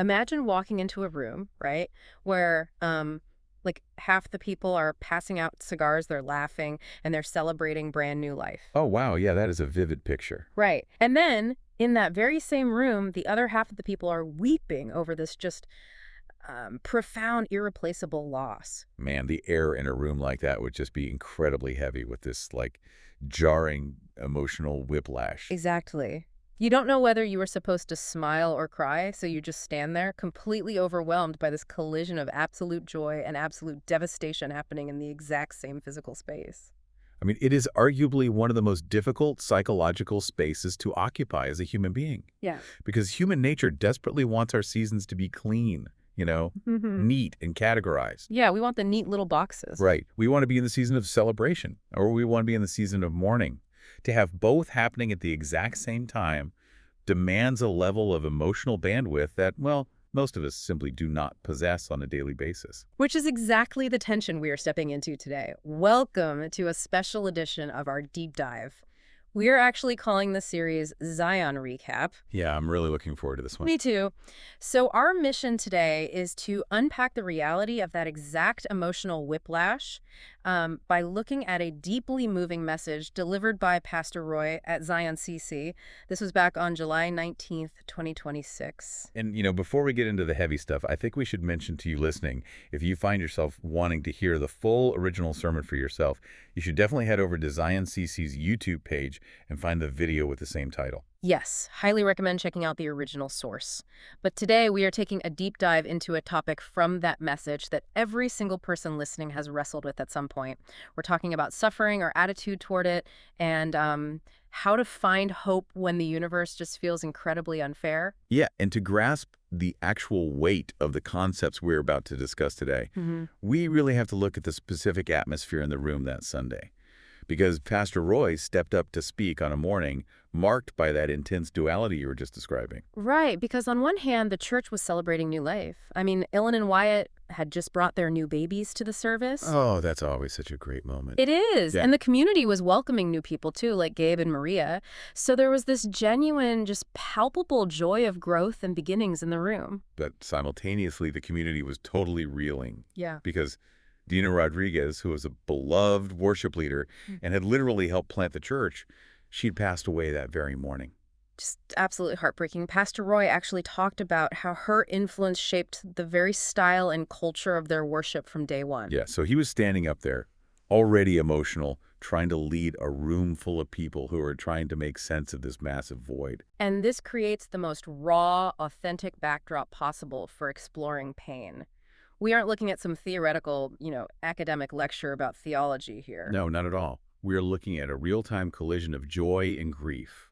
Imagine walking into a room, right, where like half the people are passing out cigars, they're laughing, and they're celebrating brand new life. Oh, wow. Yeah, that is a vivid picture. Right. And then in that very same room, the other half of the people are weeping over this just profound, irreplaceable loss. Man, the air in a room like that would just be incredibly heavy with this, like, jarring emotional whiplash. Exactly. You don't know whether you were supposed to smile or cry, so you just stand there, completely overwhelmed by this collision of absolute joy and absolute devastation happening in the exact same physical space. I mean, it is arguably one of the most difficult psychological spaces to occupy as a human being Yeah. because human nature desperately wants our seasons to be clean, Hmm. neat and categorized. Yeah, we want the neat little boxes. Right. We want to be in the season of celebration or we want to be in the season of mourning. To have both happening at the exact same time demands a level of emotional bandwidth that, well, most of us simply do not possess on a daily basis. Which is exactly the tension we are stepping into today. Welcome to a special edition of our deep dive. We are actually calling the series Zion Recap. Yeah, I'm really looking forward to this one. Me too. So, our mission today is to unpack the reality of that exact emotional whiplash by looking at a deeply moving message delivered by Pastor Roy at Zion CC. This was back on July 19th, 2026. And, before we get into the heavy stuff, I think we should mention to you listening, if you find yourself wanting to hear the full original sermon for yourself, you should definitely head over to Zion CC's YouTube page and find the video with the same title. Yes, highly recommend checking out the original source. But today we are taking a deep dive into a topic from that message that every single person listening has wrestled with at some point. We're talking about suffering, our attitude toward it, and how to find hope when the universe just feels incredibly unfair. Yeah, and to grasp the actual weight of the concepts we're about to discuss today, Hmm. we really have to look at the specific atmosphere in the room that Sunday. Because Pastor Roy stepped up to speak on a morning marked by that intense duality you were just describing. Right, because on one hand, the church was celebrating new life. I mean, Ellen and Wyatt had just brought their new babies to the service. Oh, that's always such a great moment. It is. Yeah, And the community was welcoming new people too, like Gabe and Maria. So there was this genuine, just palpable joy of growth and beginnings in the room. but simultaneously the community was totally reeling Yeah. because Dina Rodriguez, who was a beloved worship leader and had literally helped plant the church, she'd passed away that very morning. Just absolutely heartbreaking. Pastor Roy actually talked about how her influence shaped the very style and culture of their worship from day one. Yeah, so he was standing up there, already emotional, trying to lead a room full of people who are trying to make sense of this massive void. And this creates the most raw, authentic backdrop possible for exploring pain. We aren't looking at some theoretical, academic lecture about theology here. No, not at all. We are looking at a real-time collision of joy and grief.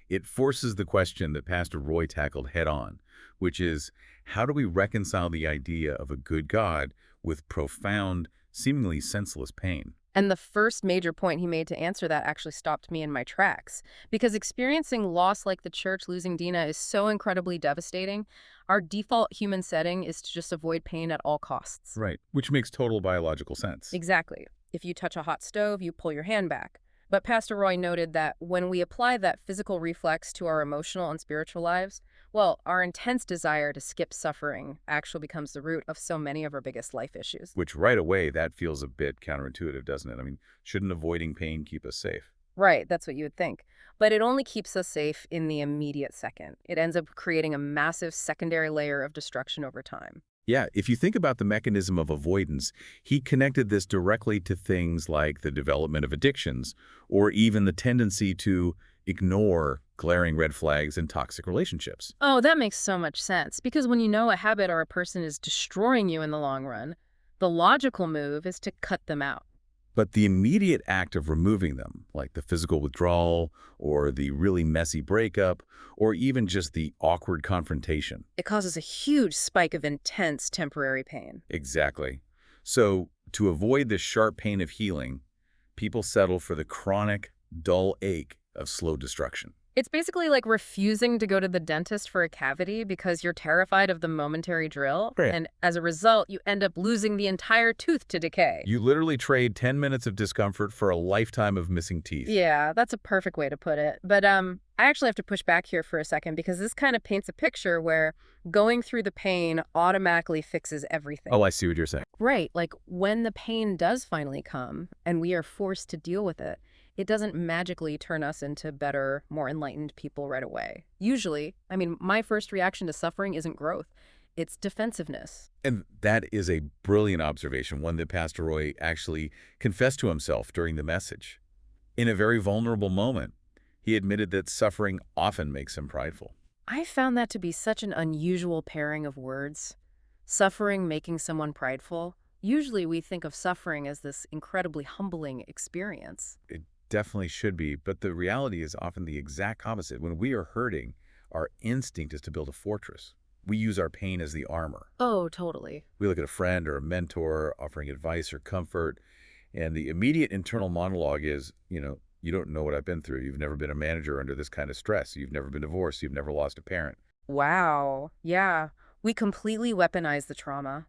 It forces the question that Pastor Roy tackled head-on, which is, how do we reconcile the idea of a good God with profound, seemingly senseless pain? And the first major point he made to answer that actually stopped me in my tracks. Because experiencing loss like the church losing Dina is so incredibly devastating, our default human setting is to just avoid pain at all costs. Right, which makes total biological sense. Exactly. If you touch a hot stove, you pull your hand back. But Pastor Roy noted that when we apply that physical reflex to our emotional and spiritual lives, well, our intense desire to skip suffering actually becomes the root of so many of our biggest life issues. Which right away, that feels a bit counterintuitive, doesn't it? I mean, shouldn't avoiding pain keep us safe? Right, that's what you would think. But it only keeps us safe in the immediate second. It ends up creating a massive secondary layer of destruction over time. Yeah, if you think about the mechanism of avoidance, he connected this directly to things like the development of addictions or even the tendency to ignore glaring red flags in toxic relationships. Oh, that makes so much sense. Because when you know a habit or a person is destroying you in the long run, the logical move is to cut them out. But the immediate act of removing them, like the physical withdrawal or the really messy breakup or even just the awkward confrontation. It causes a huge spike of intense temporary pain. Exactly. So to avoid this sharp pain of healing, people settle for the chronic, dull ache of slow destruction. It's basically like refusing to go to the dentist for a cavity because you're terrified of the momentary drill, Right. and as a result, you end up losing the entire tooth to decay. You literally trade 10 minutes of discomfort for a lifetime of missing teeth. Yeah, that's a perfect way to put it. But I actually have to push back here for a second because this kind of paints a picture where going through the pain automatically fixes everything. Oh, I see what you're saying. Right, like when the pain does finally come and we are forced to deal with it, it doesn't magically turn us into better, more enlightened people right away. Usually, I mean, my first reaction to suffering isn't growth, it's defensiveness. And that is a brilliant observation, one that Pastor Roy actually confessed to himself during the message. In a very vulnerable moment, he admitted that suffering often makes him prideful. I found that to be such an unusual pairing of words. Suffering making someone prideful. Usually we think of suffering as this incredibly humbling experience. It definitely should be, but the reality is often the exact opposite. When we are hurting, our instinct is to build a fortress. We use our pain as the armor. Oh, totally. We look at a friend or a mentor offering advice or comfort, and the immediate internal monologue is, you don't know what I've been through. You've never been a manager under this kind of stress. You've never been divorced. You've never lost a parent. Wow. Yeah. We completely weaponize the trauma.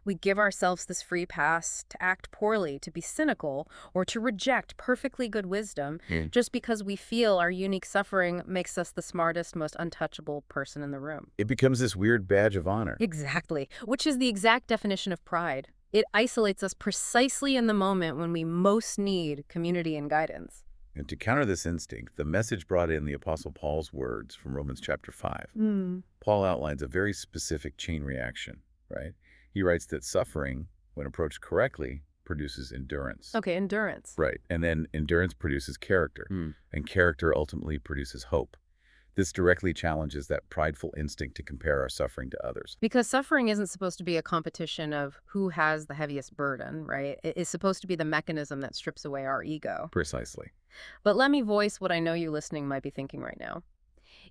We give ourselves this free pass to act poorly, to be cynical, or to reject perfectly good wisdom just because we feel our unique suffering makes us the smartest, most untouchable person in the room. It becomes this weird badge of honor. Exactly, which is the exact definition of pride. It isolates us precisely in the moment when we most need community and guidance. And to counter this instinct, the message brought in the Apostle Paul's words from Romans chapter 5. Paul outlines a very specific chain reaction, right? He writes that suffering, when approached correctly, produces endurance. Okay, endurance. Right. And then endurance produces character, and character ultimately produces hope. This directly challenges that prideful instinct to compare our suffering to others. Because suffering isn't supposed to be a competition of who has the heaviest burden, right? It is supposed to be the mechanism that strips away our ego. Precisely. But let me voice what I know you listening might be thinking right now.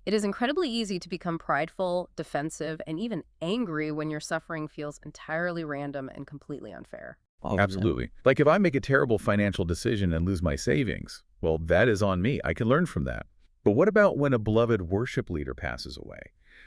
It is incredibly easy to become prideful, defensive, and even angry when your suffering feels entirely random and completely unfair. Absolutely. Like if I make a terrible financial decision and lose my savings, well, that is on me. I can learn from that. But what about when a beloved worship leader passes away?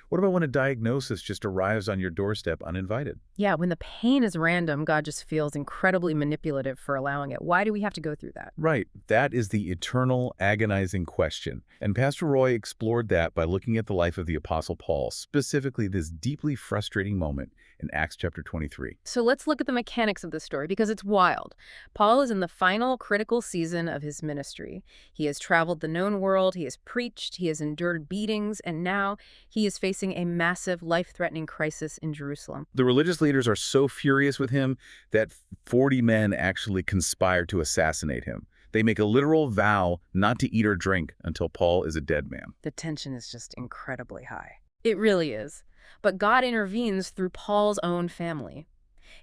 What about when a diagnosis just arrives on your doorstep uninvited? Yeah, when the pain is random, God just feels incredibly manipulative for allowing it. Why do we have to go through that? Right. That is the eternal, agonizing question. And Pastor Roy explored that by looking at the life of the Apostle Paul, specifically this deeply frustrating moment in Acts chapter 23. So let's look at the mechanics of this story because it's wild. Paul is in the final critical season of his ministry. He has traveled the known world, he has preached, he has endured beatings, and now he is facing a massive, life-threatening crisis in Jerusalem. The religious leaders are so furious with him that 40 men actually conspire to assassinate him. They make a literal vow not to eat or drink until Paul is a dead man. The tension is just incredibly high. It really is. But God intervenes through Paul's own family.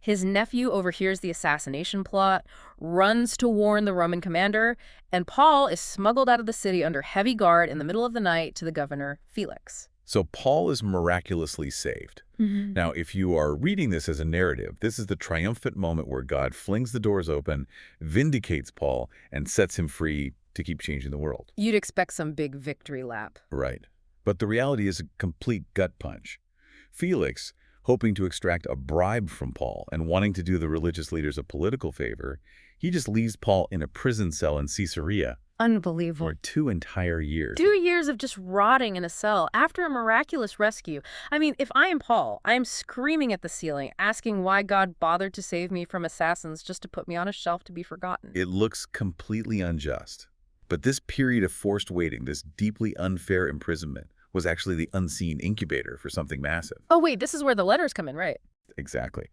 His nephew overhears the assassination plot, runs to warn the Roman commander, and Paul is smuggled out of the city under heavy guard in the middle of the night to the governor, Felix. So Paul is miraculously saved. Now, if you are reading this as a narrative, this is the triumphant moment where God flings the doors open, vindicates Paul, and sets him free to keep changing the world. You'd expect some big victory lap. Right. But the reality is a complete gut punch. Felix, hoping to extract a bribe from Paul and wanting to do the religious leaders a political favor, he just leaves Paul in a prison cell in Caesarea Unbelievable. for 2 entire years. 2 years of just rotting in a cell after a miraculous rescue. I mean, if I am Paul, I am screaming at the ceiling, asking why God bothered to save me from assassins just to put me on a shelf to be forgotten. It looks completely unjust. But this period of forced waiting, this deeply unfair imprisonment, was actually the unseen incubator for something massive. Oh, wait, this is where the letters come in, right? Exactly.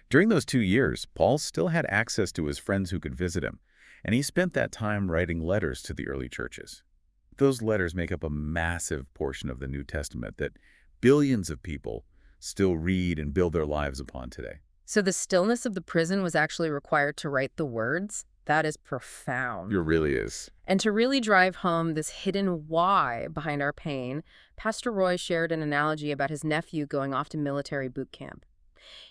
During those 2 years, Paul still had access to his friends who could visit him, and he spent that time writing letters to the early churches. Those letters make up a massive portion of the New Testament that billions of people still read and build their lives upon today. So the stillness of the prison was actually required to write the words? That is profound. It really is. And to really drive home this hidden why behind our pain, Pastor Roy shared an analogy about his nephew going off to military boot camp.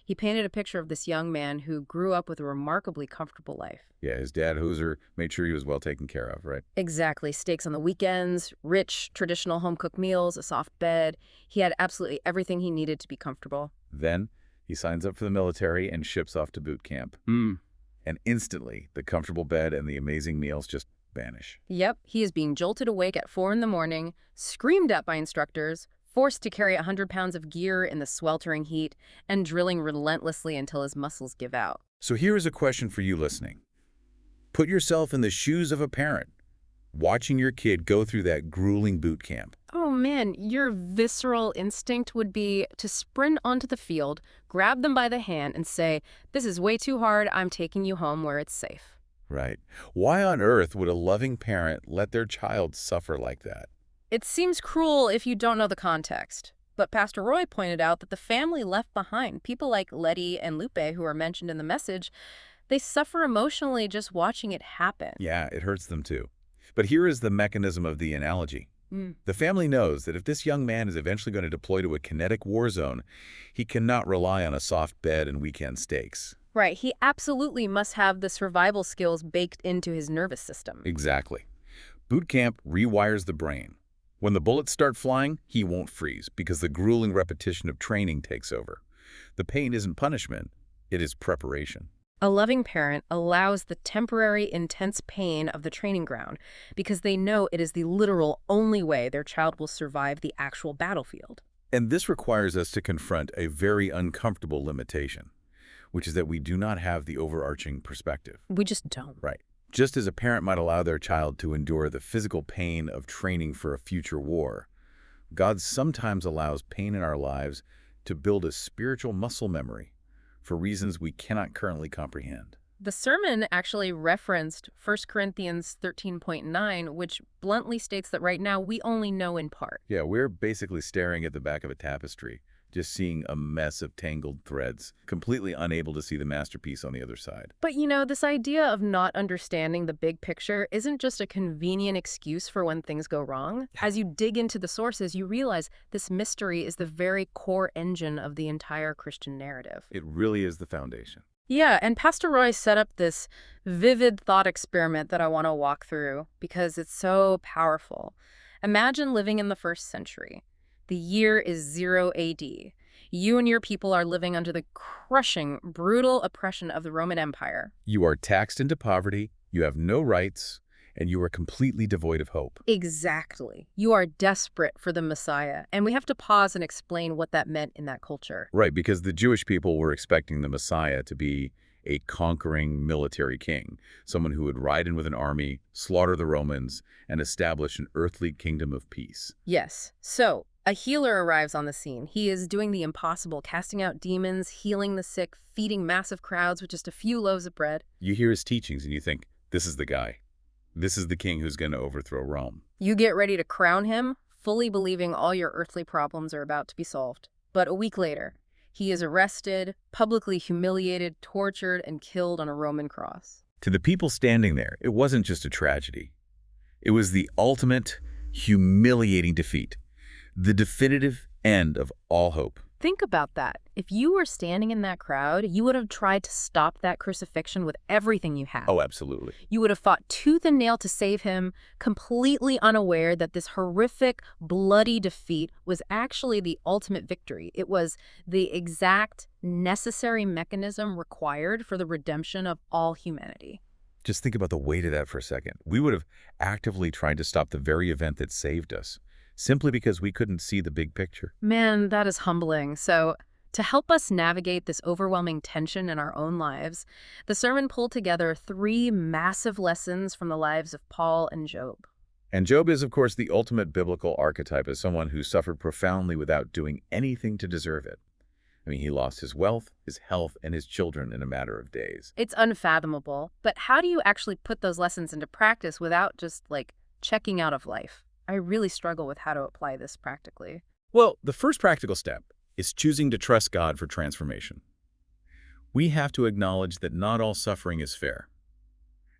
He painted a picture of this young man who grew up with a remarkably comfortable life. Yeah, his dad, Hoser, made sure he was well taken care of, right? Exactly. Steaks on the weekends, rich, traditional home-cooked meals, a soft bed. He had absolutely everything he needed to be comfortable. Then he signs up for the military and ships off to boot camp. And instantly, the comfortable bed and the amazing meals just vanish. Yep, he is being jolted awake at 4 in the morning, screamed at by instructors, forced to carry 100 pounds of gear in the sweltering heat, and drilling relentlessly until his muscles give out. So here is a question for you listening. Put yourself in the shoes of a parent, watching your kid go through that grueling boot camp. Oh man, your visceral instinct would be to sprint onto the field, grab them by the hand, and say, "This is way too hard, I'm taking you home where it's safe." Right. Why on earth would a loving parent let their child suffer like that? It seems cruel if you don't know the context. But Pastor Roy pointed out that the family left behind, people like Letty and Lupe, who are mentioned in the message, they suffer emotionally just watching it happen. Yeah, it hurts them too. But here is the mechanism of the analogy. The family knows that if this young man is eventually going to deploy to a kinetic war zone, he cannot rely on a soft bed and weekend steaks. Right, he absolutely must have the survival skills baked into his nervous system. Exactly. Boot camp rewires the brain. When the bullets start flying, he won't freeze because the grueling repetition of training takes over. The pain isn't punishment, it is preparation. A loving parent allows the temporary, intense pain of the training ground because they know it is the literal only way their child will survive the actual battlefield. And this requires us to confront a very uncomfortable limitation, which is that we do not have the overarching perspective. We just don't. Right. Just as a parent might allow their child to endure the physical pain of training for a future war, God sometimes allows pain in our lives to build a spiritual muscle memory for reasons we cannot currently comprehend. The sermon actually referenced 1 Corinthians 13.9, which bluntly states that right now we only know in part. Yeah, we're basically staring at the back of a tapestry, just seeing a mess of tangled threads, completely unable to see the masterpiece on the other side. But you know, this idea of not understanding the big picture isn't just a convenient excuse for when things go wrong. As you dig into the sources, you realize this mystery is the very core engine of the entire Christian narrative. It really is the foundation. Yeah, and Pastor Roy set up this vivid thought experiment that I want to walk through because it's so powerful. Imagine living in the 1st century. The year is 0 AD. You and your people are living under the crushing, brutal oppression of the Roman Empire. You are taxed into poverty, you have no rights, and you are completely devoid of hope. Exactly. You are desperate for the Messiah, and we have to pause and explain what that meant in that culture. Right, because the Jewish people were expecting the Messiah to be a conquering military king, someone who would ride in with an army, slaughter the Romans, and establish an earthly kingdom of peace. Yes. So, a healer arrives on the scene. He is doing the impossible, casting out demons, healing the sick, feeding massive crowds with just a few loaves of bread. You hear his teachings and you think, this is the guy. This is the king who's going to overthrow Rome. You get ready to crown him, fully believing all your earthly problems are about to be solved. But a week later, he is arrested, publicly humiliated, tortured, and killed on a Roman cross. To the people standing there, it wasn't just a tragedy. It was the ultimate, humiliating defeat. The definitive end of all hope. Think about that. If you were standing in that crowd, you would have tried to stop that crucifixion with everything you had. Oh, absolutely. You would have fought tooth and nail to save him, completely unaware that this horrific, bloody defeat was actually the ultimate victory. It was the exact necessary mechanism required for the redemption of all humanity. Just think about the weight of that for a second. We would have actively tried to stop the very event that saved us, simply because we couldn't see the big picture. Man, that is humbling. So, to help us navigate this overwhelming tension in our own lives, the sermon pulled together 3 massive lessons from the lives of Paul and Job. And Job is, of course, the ultimate biblical archetype as someone who suffered profoundly without doing anything to deserve it. I mean, he lost his wealth, his health, and his children in a matter of days. It's unfathomable, but how do you actually put those lessons into practice without just, checking out of life? I really struggle with how to apply this practically. Well, the first practical step is choosing to trust God for transformation. We have to acknowledge that not all suffering is fair.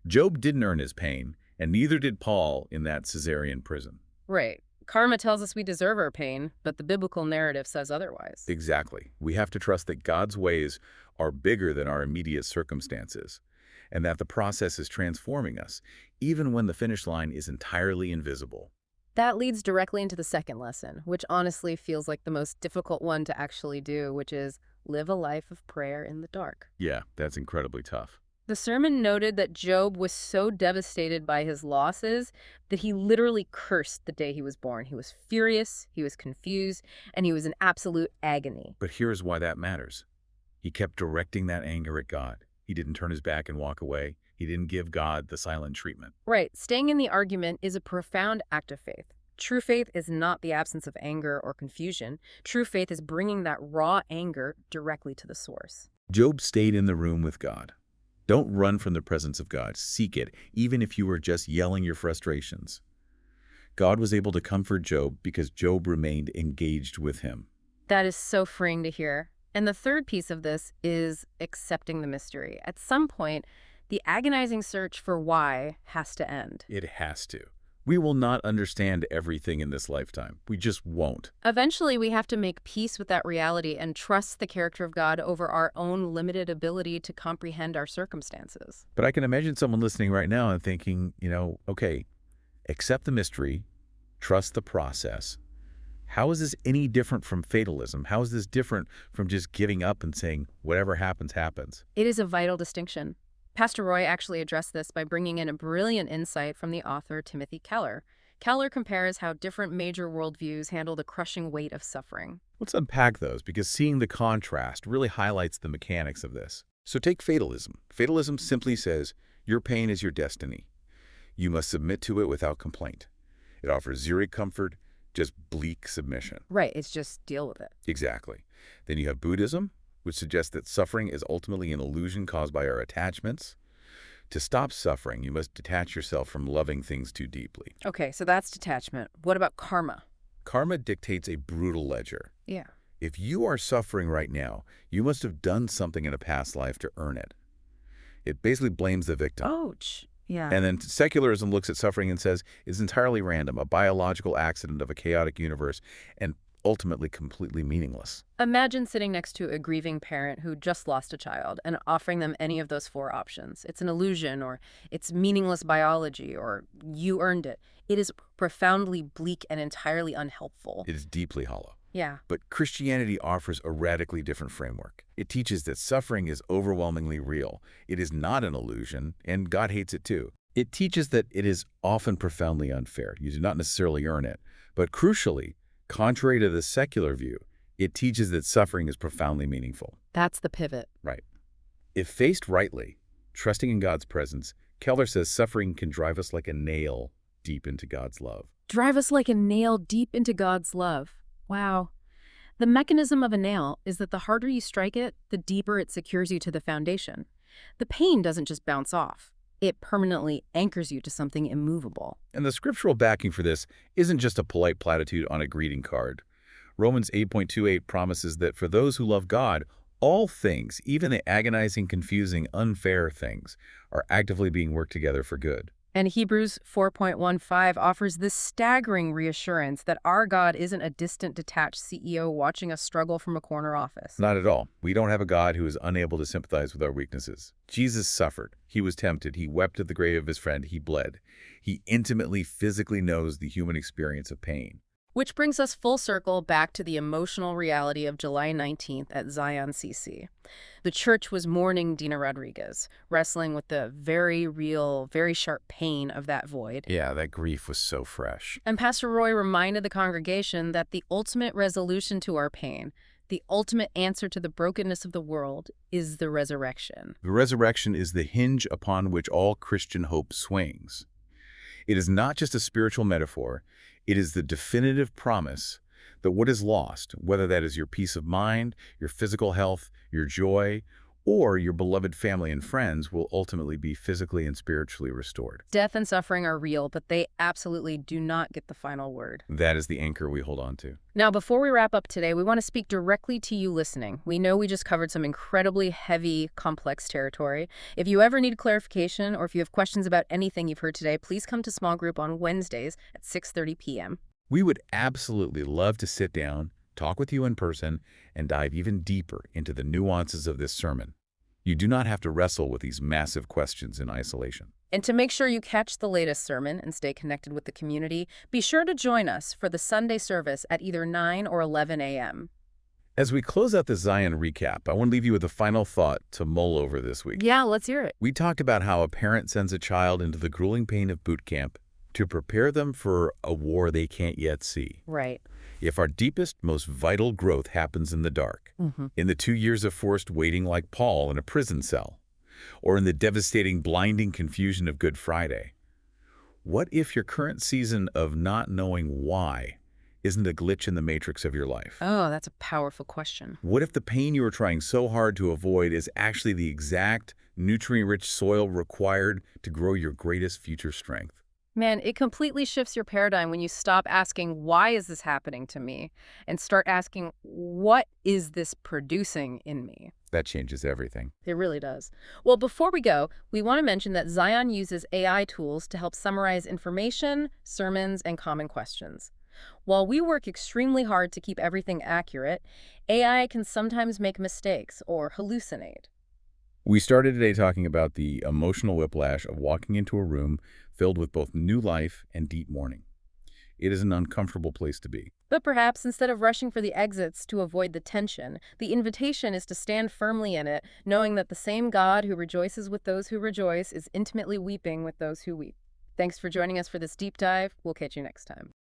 Job didn't earn his pain, and neither did Paul in that Caesarean prison. Right. Karma tells us we deserve our pain, but the biblical narrative says otherwise. Exactly. We have to trust that God's ways are bigger than our immediate circumstances, and that the process is transforming us, even when the finish line is entirely invisible. That leads directly into the second lesson, which honestly feels like the most difficult one to actually do, which is live a life of prayer in the dark. Yeah, that's incredibly tough. The sermon noted that Job was so devastated by his losses that he literally cursed the day he was born. He was furious, he was confused, and he was in absolute agony. But here's why that matters. He kept directing that anger at God. He didn't turn his back and walk away. He didn't give God the silent treatment. Right, staying in the argument is a profound act of faith. True faith is not the absence of anger or confusion. True faith is bringing that raw anger directly to the source. Job stayed in the room with God. Don't run from the presence of God. Seek it, even if you were just yelling your frustrations. God was able to comfort Job because Job remained engaged with him. That is so freeing to hear. And the third piece of this is accepting the mystery. At some point, the agonizing search for why has to end. It has to. We will not understand everything in this lifetime. We just won't. Eventually, we have to make peace with that reality and trust the character of God over our own limited ability to comprehend our circumstances. But I can imagine someone listening right now and thinking, okay, accept the mystery, trust the process. How is this any different from fatalism? How is this different from just giving up and saying, whatever happens, happens? It is a vital distinction. Pastor Roy actually addressed this by bringing in a brilliant insight from the author Timothy Keller. Keller compares how different major worldviews handle the crushing weight of suffering. Let's unpack those, because seeing the contrast really highlights the mechanics of this. So take fatalism. Fatalism simply says, your pain is your destiny. You must submit to it without complaint. It offers zero comfort, just bleak submission. Right, it's just deal with it. Exactly. Then you have Buddhism, which suggests that suffering is ultimately an illusion caused by our attachments. To stop suffering, you must detach yourself from loving things too deeply. Okay, so that's detachment. What about karma? Karma dictates a brutal ledger. Yeah. If you are suffering right now, you must have done something in a past life to earn it. It basically blames the victim. Ouch. Yeah. And then secularism looks at suffering and says it's entirely random, a biological accident of a chaotic universe, and ultimately completely meaningless. Imagine sitting next to a grieving parent who just lost a child and offering them any of those four options. It's an illusion, or it's meaningless biology, or you earned it. It is profoundly bleak and entirely unhelpful. It is deeply hollow. Yeah. But Christianity offers a radically different framework. It teaches that suffering is overwhelmingly real. It is not an illusion, and God hates it too. It teaches that it is often profoundly unfair. You do not necessarily earn it. But crucially, contrary to the secular view, it teaches that suffering is profoundly meaningful. That's the pivot. Right. If faced rightly, trusting in God's presence, Keller says suffering can drive us like a nail deep into God's love. Drive us like a nail deep into God's love. Wow. The mechanism of a nail is that the harder you strike it, the deeper it secures you to the foundation. The pain doesn't just bounce off. It permanently anchors you to something immovable. And the scriptural backing for this isn't just a polite platitude on a greeting card. Romans 8:28 promises that for those who love God, all things, even the agonizing, confusing, unfair things, are actively being worked together for good. And Hebrews 4.15 offers this staggering reassurance that our God isn't a distant, detached CEO watching us struggle from a corner office. Not at all. We don't have a God who is unable to sympathize with our weaknesses. Jesus suffered. He was tempted. He wept at the grave of his friend. He bled. He intimately, physically knows the human experience of pain. Which brings us full circle back to the emotional reality of July 19th at Zion CC. The church was mourning Dina Rodriguez, wrestling with the very real, very sharp pain of that void. Yeah, that grief was so fresh. And Pastor Roy reminded the congregation that the ultimate resolution to our pain, the ultimate answer to the brokenness of the world, is the resurrection. The resurrection is the hinge upon which all Christian hope swings. It is not just a spiritual metaphor. It is the definitive promise that what is lost, whether that is your peace of mind, your physical health, your joy, or your beloved family and friends, will ultimately be physically and spiritually restored. Death and suffering are real, but they absolutely do not get the final word. That is the anchor we hold on to. Now, before we wrap up today, we want to speak directly to you listening. We know we just covered some incredibly heavy, complex territory. If you ever need clarification or if you have questions about anything you've heard today, please come to small group on Wednesdays at 6:30 p.m. We would absolutely love to sit down, talk with you in person, and dive even deeper into the nuances of this sermon. You do not have to wrestle with these massive questions in isolation. And to make sure you catch the latest sermon and stay connected with the community, be sure to join us for the Sunday service at either 9 or 11 a.m. As we close out the Zion recap, I want to leave you with a final thought to mull over this week. Yeah, let's hear it. We talked about how a parent sends a child into the grueling pain of boot camp to prepare them for a war they can't yet see. Right. If our deepest, most vital growth happens in the dark, in the 2 years of forced waiting like Paul in a prison cell, or in the devastating, blinding confusion of Good Friday, what if your current season of not knowing why isn't a glitch in the matrix of your life? Oh, that's a powerful question. What if the pain you are trying so hard to avoid is actually the exact nutrient-rich soil required to grow your greatest future strength? Man, it completely shifts your paradigm when you stop asking, why is this happening to me? And start asking, what is this producing in me? That changes everything. It really does. Well, before we go, we want to mention that Zion uses AI tools to help summarize information, sermons, and common questions. While we work extremely hard to keep everything accurate, AI can sometimes make mistakes or hallucinate. We started today talking about the emotional whiplash of walking into a room filled with both new life and deep mourning. It is an uncomfortable place to be. But perhaps instead of rushing for the exits to avoid the tension, the invitation is to stand firmly in it, knowing that the same God who rejoices with those who rejoice is intimately weeping with those who weep. Thanks for joining us for this deep dive. We'll catch you next time.